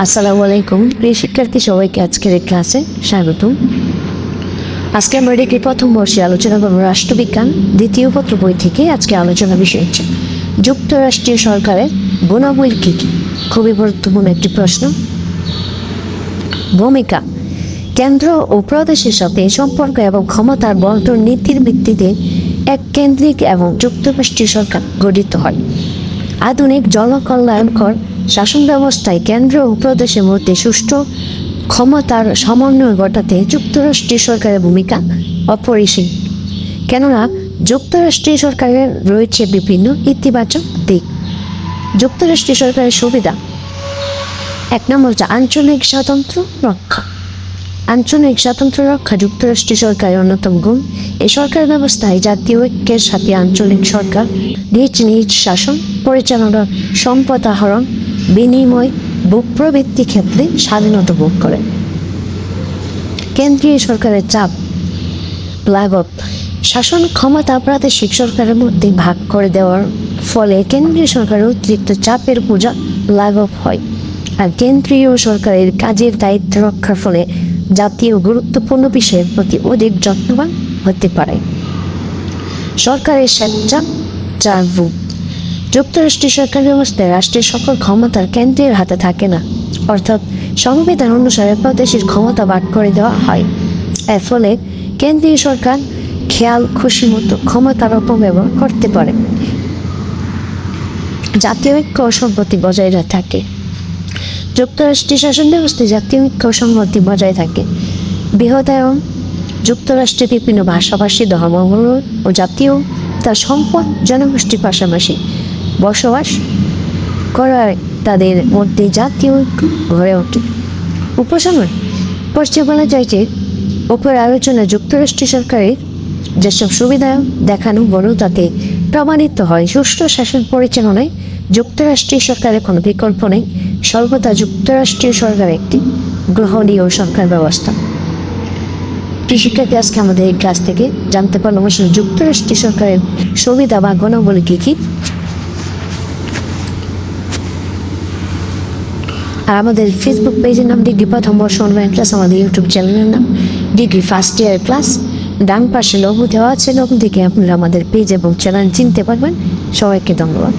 আসসালামু আলাইকুম প্রিয় শিক্ষার্থী, সবাইকে আজকের এই ক্লাসে স্বাগতম। আজকে আমরা ডিগ্রি প্রথম বর্ষে আলোচনা করব রাষ্ট্রবিজ্ঞান দ্বিতীয় পত্র বই থেকে। আজকে আলোচনা বিষয় হচ্ছে যুক্তরাষ্ট্রীয় সরকারের গুণাবলী কী কী। খুবই গুরুত্বপূর্ণ একটি প্রশ্ন। ভূমিকা: কেন্দ্র ও প্রদেশের সাথে সম্পর্ক এবং ক্ষমতার বন্টন নীতির ভিত্তিতে এক কেন্দ্রিক এবং যুক্তরাষ্ট্রীয় সরকার গঠিত হয়। আধুনিক জনকল্যাণকর শাসন ব্যবস্থায় কেন্দ্র ও প্রদেশের মধ্যে সুষ্ঠু ক্ষমতার সমন্বয় ঘটাতে যুক্তরাষ্ট্রীয় সরকারের ভূমিকা অপরিসীম। কেননা যুক্তরাষ্ট্রীয় সরকারের রয়েছে বিভিন্ন ইতিবাচক দিক। যুক্তরাষ্ট্রীয় সরকারের সুবিধা: 1 নম্বর হচ্ছে আঞ্চলিক স্বাতন্ত্র্য রক্ষা। আঞ্চলিক স্বাতন্ত্র্য রক্ষা যুক্তরাষ্ট্রীয় সরকারের অন্যতম গুণ। এই সরকার ব্যবস্থায় জাতীয় ঐক্যের সাথে আঞ্চলিক সরকার নিজ নিজ শাসন পরিচালনা, সম্পদ আহরণ, বিনিময়, ভোগ প্রবৃত্তি ক্ষেত্রে স্বাধীনতা ভোগ করে। কেন্দ্রীয় সরকারের চাপ লাঘব: শাসন ক্ষমতা প্রাদেশিক সরকারের মধ্যে ভাগ করে দেওয়ার ফলে কেন্দ্রীয় সরকারের অতিরিক্ত চাপের বোঝা লাঘব হয়। আর কেন্দ্রীয় সরকারের কাজের দায়িত্ব রক্ষার ফলে জাতীয় গুরুত্বপূর্ণ বিষয়ের প্রতি অধিক যত্নবান হতে পারে। সরকারের স্বেচ্ছাচারভোগ: যুক্তরাষ্ট্রীয় সরকার ব্যবস্থায় রাষ্ট্রের সকল ক্ষমতার কেন্দ্রের হাতে থাকে না, অর্থাৎ সংবিধান অনুসারে প্রদেশের ক্ষমতা ভাগ করে দেওয়া হয়। এর ফলে কেন্দ্রীয় সরকার খেয়াল খুশি মতো ক্ষমতার অপব্যবহার করতে পারে। জাতীয় ঐক্য ও সংহতি বজায় থাকে: যুক্তরাষ্ট্রীয় শাসন ব্যবস্থায় জাতীয় ঐক্য ও সংহতি বজায় থাকে। বৃহদায়ন: যুক্তরাষ্ট্রের বিভিন্ন ভাষাভাষী, ধর্মাবলম্বী ও জাতীয় তার সম্পদ জনগোষ্ঠীর পাশাপাশি বসবাস করায় তাদের মধ্যে জাতীয় ঐক্য গড়ে ওঠে। উপসংহার: পশ্চিম বলা যায় যে উপর আলোচনা যুক্তরাষ্ট্রীয় সরকারের যেসব সুবিধা দেখানো বড় তাতে প্রমাণিত হয় সুষ্ঠু শাসন পরিচালনায় যুক্তরাষ্ট্রীয় সরকারের কোনো বিকল্প নেই। সর্বদা যুক্তরাষ্ট্রীয় সরকার একটি গ্রহণীয় সরকার ব্যবস্থা। শিক্ষার্থী, আজকে আমাদের এই ক্লাস থেকে জানতে পারলাম আসলে যুক্তরাষ্ট্রীয় সরকারের সুবিধা বা গুণাবলী কী কী। আর আমাদের ফেসবুক পেজের নাম ডিগ্রি প্রথম বর্ষ অনলাইন ক্লাস, আমাদের ইউটিউব চ্যানেলের নাম ডিগ্রি ফার্স্ট ইয়ার ক্লাস। ডান পাশে লোগো দেওয়া আছে, লোগো থেকে আপনারা আমাদের পেজ এবং চ্যানেল চিনতে পারবেন। সবাইকে ধন্যবাদ।